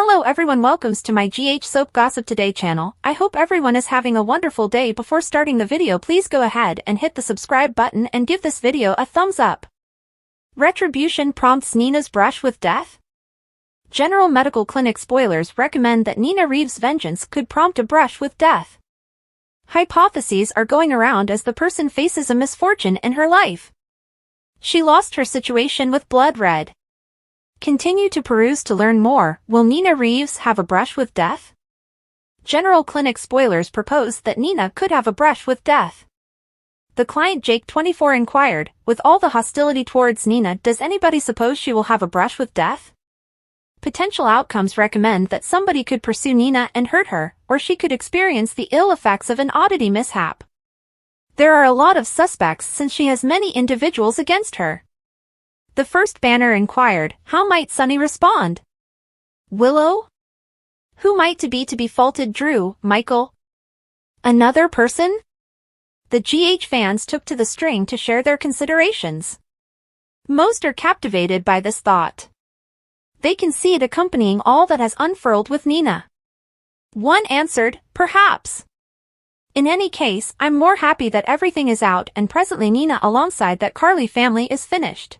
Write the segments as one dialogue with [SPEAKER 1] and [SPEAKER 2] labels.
[SPEAKER 1] Hello everyone, welcomes to my GH Soap Gossip Today channel. I hope everyone is having a wonderful day. Before starting the video, please go ahead and hit the subscribe button and give this video a thumbs up. Retribution prompts Nina's brush with death? General Medical Clinic spoilers recommend that Nina Reeves' vengeance could prompt a brush with death. Hypotheses are going around as the person faces a misfortune in her life. She lost her situation with blood red. Continue to peruse to learn more. Will Nina Reeves have a brush with death? General Clinic spoilers propose that Nina could have a brush with death. The client Jake 24 inquired, with all the hostility towards Nina, does anybody suppose she will have a brush with death? Potential outcomes recommend that somebody could pursue Nina and hurt her, or she could experience the ill effects of an oddity mishap. There are a lot of suspects since she has many individuals against her. The first banner inquired, how might Sunny respond? Willow? Who might to be faulted? Drew, Michael? Another person? The GH fans took to the string to share their considerations. Most are captivated by this thought. They can see it accompanying all that has unfurled with Nina. One answered, perhaps. In any case, I'm more happy that everything is out and presently Nina alongside that Carly family is finished.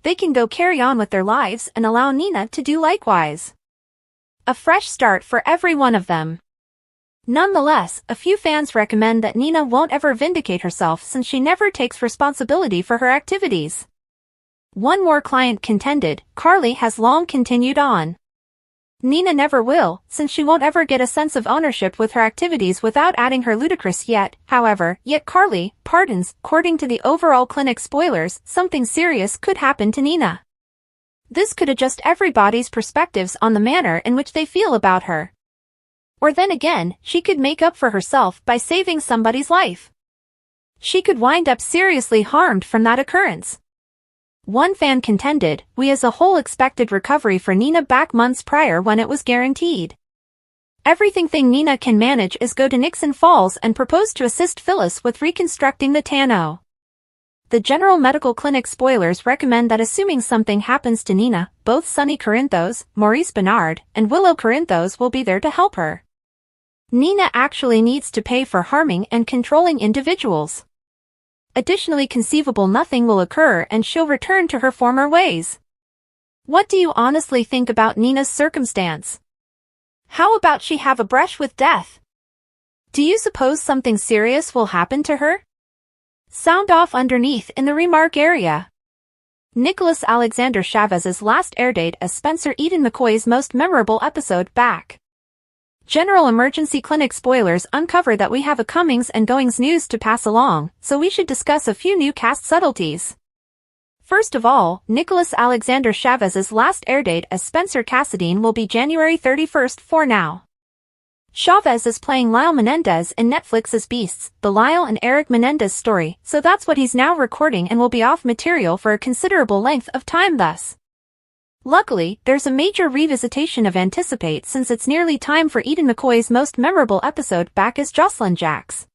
[SPEAKER 1] They can go carry on with their lives and allow Nina to do likewise. A fresh start for every one of them. Nonetheless, a few fans recommend that Nina won't ever vindicate herself since she never takes responsibility for her activities. One more client contended, Carly has long continued on. Nina never will, since she won't ever get a sense of ownership with her activities without adding her ludicrous yet Carly pardons. According to the overall clinic spoilers, something serious could happen to Nina. This could adjust everybody's perspectives on the manner in which they feel about her. Or then again, she could make up for herself by saving somebody's life. She could wind up seriously harmed from that occurrence. One fan contended, we as a whole expected recovery for Nina back months prior when it was guaranteed. Everything Nina can manage is go to Nixon Falls and propose to assist Phyllis with reconstructing the Tano. The General Medical Clinic spoilers recommend that assuming something happens to Nina, both Sunny Corinthos, Maurice Bernard, and Willow Corinthos will be there to help her. Nina actually needs to pay for harming and controlling individuals. Additionally, conceivable nothing will occur and she'll return to her former ways. What do you honestly think about Nina's circumstance? How about she have a brush with death? Do you suppose something serious will happen to her? Sound off underneath in the remark area. Nicholas Alexander Chavez's last airdate as Spencer Eden McCoy's most memorable episode back. General Emergency Clinic spoilers uncover that we have a comings and goings news to pass along, so we should discuss a few new cast subtleties. First of all, Nicholas Alexander Chavez's last airdate as Spencer Cassadine will be January 31st for now. Chavez is playing Lyle Menendez in Netflix's Beasts, the Lyle and Eric Menendez story, so that's what he's now recording and will be off material for a considerable length of time thus. Luckily, there's a major revisitation of Anticipate since it's nearly time for Eden McCoy's most memorable episode back as Jocelyn Jacks.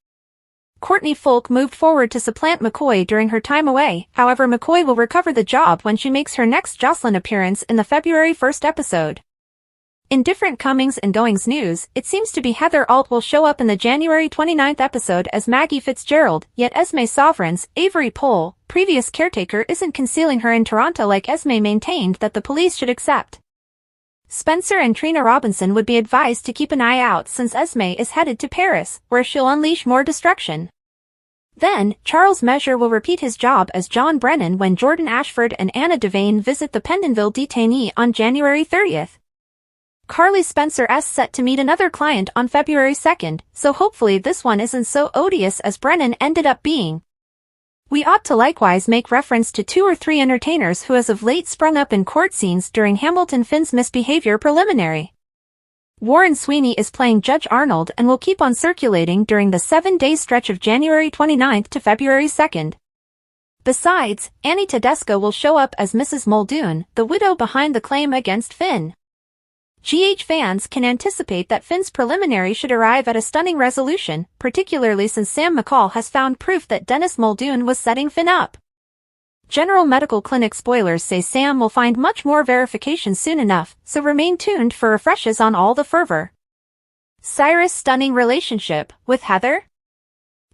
[SPEAKER 1] Courtney Folk moved forward to supplant McCoy during her time away, however McCoy will recover the job when she makes her next Jocelyn appearance in the February 1st episode. In different comings and goings news, it seems to be Heather Alt will show up in the January 29th episode as Maggie Fitzgerald, yet Esme Sovereign's Avery Pohl, previous caretaker, isn't concealing her in Toronto like Esme maintained that the police should accept. Spencer and Trina Robinson would be advised to keep an eye out since Esme is headed to Paris, where she'll unleash more destruction. Then, Charles Measure will repeat his job as John Brennan when Jordan Ashford and Anna Devane visit the Pentonville detainee on January 30th. Carly Spencer is set to meet another client on February 2nd, so hopefully this one isn't so odious as Brennan ended up being. We ought to likewise make reference to 2 or 3 entertainers who as of late sprung up in court scenes during Hamilton Finn's misbehavior preliminary. Warren Sweeney is playing Judge Arnold and will keep on circulating during the 7-day stretch of January 29th to February 2nd. Besides, Annie Tedesco will show up as Mrs. Muldoon, the widow behind the claim against Finn. GH fans can anticipate that Finn's preliminary should arrive at a stunning resolution, particularly since Sam McCall has found proof that Dennis Muldoon was setting Finn up. General Medical Clinic spoilers say Sam will find much more verification soon enough, so remain tuned for refreshes on all the fervor. Cyrus' stunning relationship with Heather?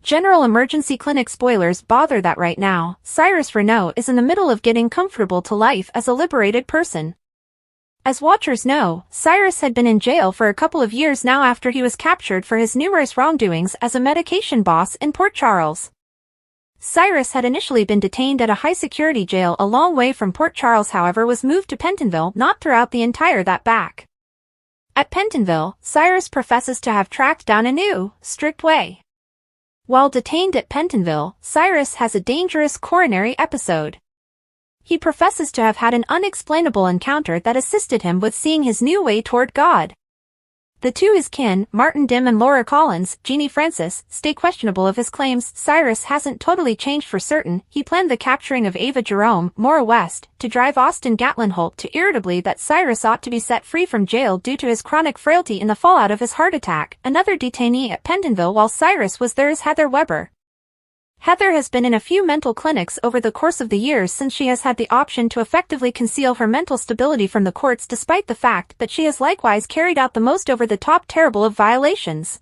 [SPEAKER 1] General Emergency Clinic spoilers bother that right now, Cyrus Renaud is in the middle of getting comfortable to life as a liberated person. As watchers know, Cyrus had been in jail for a couple of years now after he was captured for his numerous wrongdoings as a medication boss in Port Charles. Cyrus had initially been detained at a high-security jail a long way from Port Charles, however was moved to Pentonville not throughout the entire that back. At Pentonville, Cyrus professes to have tracked down a new, strict way. While detained at Pentonville, Cyrus has a dangerous coronary episode. He professes to have had an unexplainable encounter that assisted him with seeing his new way toward God. The two his kin, Martin Dim and Laura Collins, Jeannie Francis, stay questionable of his claims. Cyrus hasn't totally changed for certain. He planned the capturing of Ava Jerome, Maura West, to drive Austin Gatlin Holt to irritably that Cyrus ought to be set free from jail due to his chronic frailty in the fallout of his heart attack. Another detainee at Pentonville while Cyrus was there is Heather Weber. Heather has been in a few mental clinics over the course of the years since she has had the option to effectively conceal her mental stability from the courts despite the fact that she has likewise carried out the most over-the-top terrible of violations.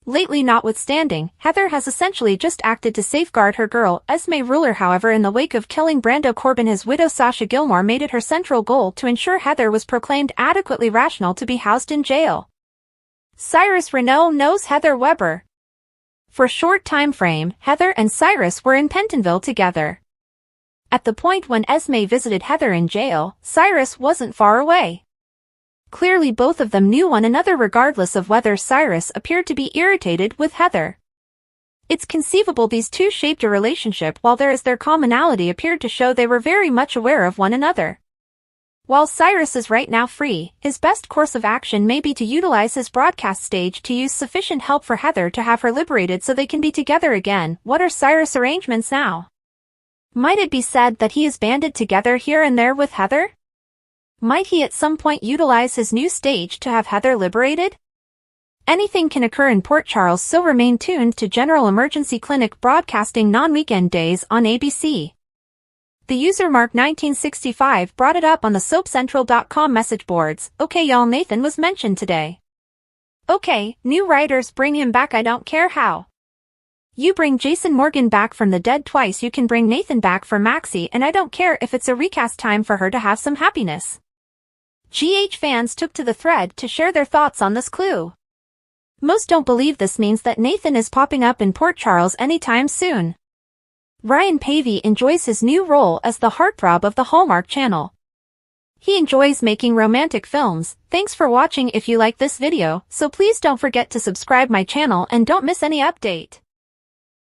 [SPEAKER 1] Lately notwithstanding, Heather has essentially just acted to safeguard her girl, Esme Ruler. However, in the wake of killing Brando Corbin, his widow Sasha Gilmore made it her central goal to ensure Heather was proclaimed adequately rational to be housed in jail. Cyrus Renaud knows Heather Weber. For a short time frame, Heather and Cyrus were in Pentonville together. At the point when Esme visited Heather in jail, Cyrus wasn't far away. Clearly both of them knew one another regardless of whether Cyrus appeared to be irritated with Heather. It's conceivable these two shaped a relationship while their commonality appeared to show they were very much aware of one another. While Cyrus is right now free, his best course of action may be to utilize his broadcast stage to use sufficient help for Heather to have her liberated so they can be together again. What are Cyrus' arrangements now? Might it be said that he is banded together here and there with Heather? Might he at some point utilize his new stage to have Heather liberated? Anything can occur in Port Charles, so remain tuned to General Emergency Clinic broadcasting non-weekend days on ABC. The user Mark1965 brought it up on the SoapCentral.com message boards. Okay y'all, Nathan was mentioned today. Okay, new writers, bring him back, I don't care how. You bring Jason Morgan back from the dead twice, you can bring Nathan back for Maxie, and I don't care if it's a recast, time for her to have some happiness. GH fans took to the thread to share their thoughts on this clue. Most don't believe this means that Nathan is popping up in Port Charles anytime soon. Ryan Pavey enjoys his new role as the heartthrob of the Hallmark Channel. He enjoys making romantic films. Thanks for watching. If you like this video, so please don't forget to subscribe my channel and don't miss any update.